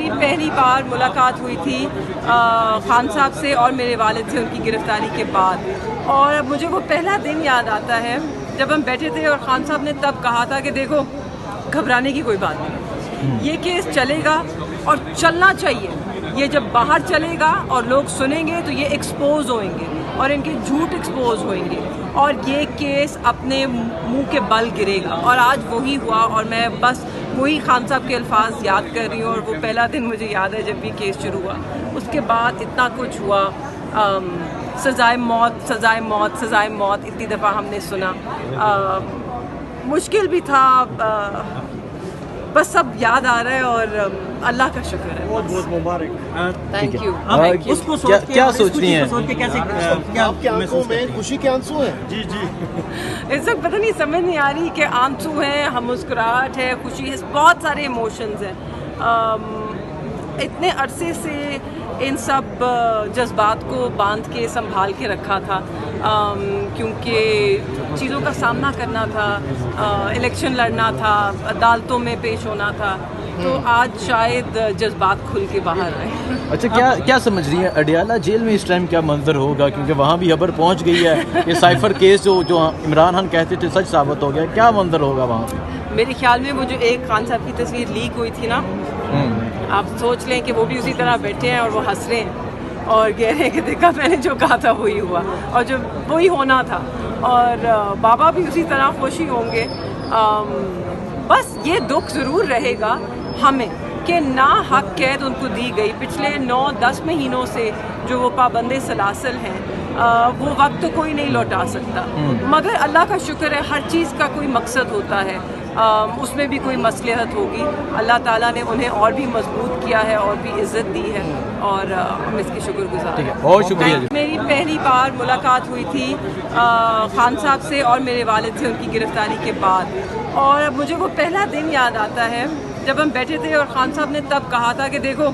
میری پہلی بار ملاقات ہوئی تھی خان صاحب سے اور میرے والد سے ان کی گرفتاری کے بعد، اور مجھے وہ پہلا دن یاد آتا ہے جب ہم بیٹھے تھے اور خان صاحب نے تب کہا تھا کہ دیکھو گھبرانے کی کوئی بات نہیں، یہ کیس چلے گا اور چلنا چاہیے، یہ جب باہر چلے گا اور لوگ سنیں گے تو یہ ایکسپوز ہوئیں گے اور ان کے جھوٹ ایکسپوز ہوئیں گے اور یہ کیس اپنے منہ کے بل گرے گا، اور آج وہی ہوا، اور میں بس وہی خان صاحب کے الفاظ یاد کر رہی ہوں، اور وہ پہلا دن مجھے یاد ہے جب یہ کیس شروع ہوا۔ اس کے بعد اتنا کچھ ہوا، سزائے موت سزائے موت سزائے موت اتنی دفعہ ہم نے سنا، مشکل بھی تھا، بس سب یاد آ رہا ہے اور اللہ کا شکر ہے۔ بہت بہت مبارک، تھینک یو۔ اس کو کیا سوچ رہی ہیں؟ آپ کے آنکھوں میں خوشی کے آنسو ہیں؟ جی جی، اس وقت پتہ نہیں سمجھ نہیں آ رہی کہ آنسو ہیں، ہم مسکراہٹ ہے، خوشی ہے، بہت سارے ایموشنز ہیں۔ اتنے عرصے سے ان سب جذبات کو باندھ کے سنبھال کے رکھا تھا، کیونکہ چیزوں کا سامنا کرنا تھا، الیکشن لڑنا تھا، عدالتوں میں پیش ہونا تھا، تو آج شاید جذبات کھل کے باہر آئے۔ اچھا، کیا سمجھ رہی ہیں اڈیالہ جیل میں اس ٹائم کیا منظر ہوگا؟ کیونکہ وہاں بھی خبر پہنچ گئی ہے کہ سائفر کیس جو عمران خان کہتے تھے سچ ثابت ہو گیا، کیا منظر ہوگا وہاں پہ؟ میرے خیال میں وہ جو ایک خان صاحب کی تصویر لیک ہوئی تھی نا، آپ سوچ لیں کہ وہ بھی اسی طرح بیٹھے ہیں اور وہ ہنس رہے ہیں اور کہہ رہے ہیں کہ دیکھا میں نے جو کہا تھا وہی ہوا، اور جو وہی ہونا تھا، اور بابا بھی اسی طرح خوشی ہوں گے۔ بس یہ دکھ ضرور رہے گا ہمیں کہ نا حق قید ان کو دی گئی، پچھلے 9-10 مہینوں سے جو وہ پابند سلاسل ہیں، وہ وقت تو کوئی نہیں لوٹا سکتا، مگر اللہ کا شکر ہے ہر چیز کا کوئی مقصد ہوتا ہے، اس میں بھی کوئی مصلحت ہوگی، اللہ تعالیٰ نے انہیں اور بھی مضبوط کیا ہے اور بھی عزت دی ہے، اور ہم اس کی شکر گزار ہیں۔ بہت شکریہ۔ میری پہلی بار ملاقات ہوئی تھی خان صاحب سے اور میرے والد سے ان کی گرفتاری کے بعد، اور مجھے وہ پہلا دن یاد آتا ہے جب ہم بیٹھے تھے اور خان صاحب نے تب کہا تھا کہ دیکھو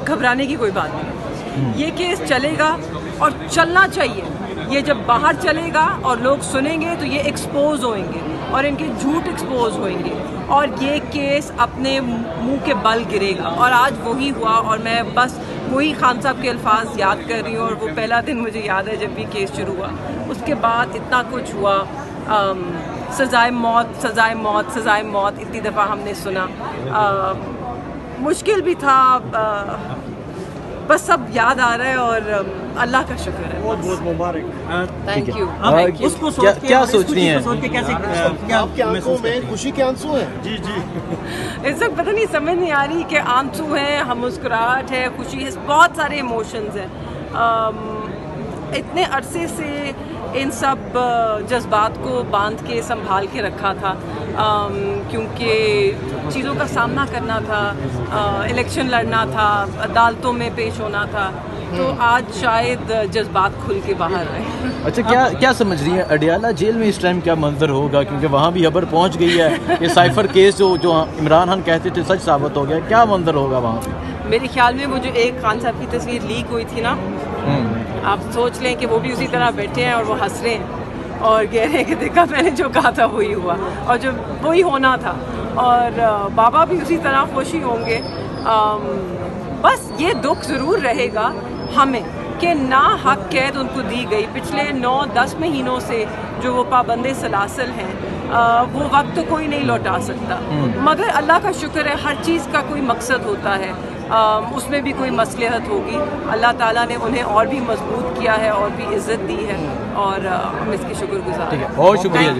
گھبرانے کی کوئی بات نہیں، یہ کیس چلے گا اور چلنا چاہیے، یہ جب باہر چلے گا اور لوگ سنیں گے تو یہ ایکسپوز ہوئیں گے اور ان کے جھوٹ ایکسپوز ہوئیں گے، اور یہ کیس اپنے منہ کے بل گرے گا، اور آج وہی ہوا، اور میں بس وہی خان صاحب کے الفاظ یاد کر رہی ہوں، اور وہ پہلا دن مجھے یاد ہے جب یہ کیس شروع ہوا۔ اس کے بعد اتنا کچھ ہوا، سزائے موت سزائے موت سزائے موت اتنی دفعہ ہم نے سنا، مشکل بھی تھا، بس سب یاد آ رہا ہے اور اللہ کا شکر ہے۔ بہت بہت مبارک، تھینک یو۔ اس کو کیا سوچ رہی ہیں؟ آپ کے آنکھوں میں خوشی کے آنسو ہیں؟ جی جی، اس وقت پتہ نہیں سمجھ نہیں آ رہی کہ آنسو ہیں، ہم مسکراہٹ ہے، خوشی ہے، بہت سارے ایموشنز ہیں۔ اتنے عرصے سے ان سب جذبات کو باندھ کے سنبھال کے رکھا تھا، کیونکہ چیزوں کا سامنا کرنا تھا، الیکشن لڑنا تھا، عدالتوں میں پیش ہونا تھا، تو آج شاید جذبات کھل کے باہر آئے۔ اچھا، کیا سمجھ رہی ہیں اڈیالہ جیل میں اس ٹائم کیا منظر ہوگا؟ کیونکہ وہاں بھی خبر پہنچ گئی ہے کہ سائفر کیس جو عمران خان کہتے تھے سچ ثابت ہو گیا، کیا منظر ہوگا وہاں پہ؟ میرے خیال میں وہ جو ایک خان صاحب کی تصویر لیک ہوئی تھی نا، آپ سوچ لیں کہ وہ بھی اسی طرح بیٹھے ہیں اور وہ ہنس رہے ہیں اور کہہ رہے ہیں کہ دیکھا میں نے جو کہا تھا وہی ہوا، اور جو وہی ہونا تھا، اور بابا بھی اسی طرح خوشی ہوں گے۔ بس یہ دکھ ضرور رہے گا ہمیں کہ نا حق قید ان کو دی گئی، پچھلے 9-10 مہینوں سے جو وہ پابند سلاسل ہیں، وہ وقت تو کوئی نہیں لوٹا سکتا، مگر اللہ کا شکر ہے ہر چیز کا کوئی مقصد ہوتا ہے، اس میں بھی کوئی مصلحت ہوگی، اللہ تعالیٰ نے انہیں اور بھی مضبوط کیا ہے اور بھی عزت دی ہے، اور ہم اس کی شکر گزار ہیں۔ بہت شکریہ۔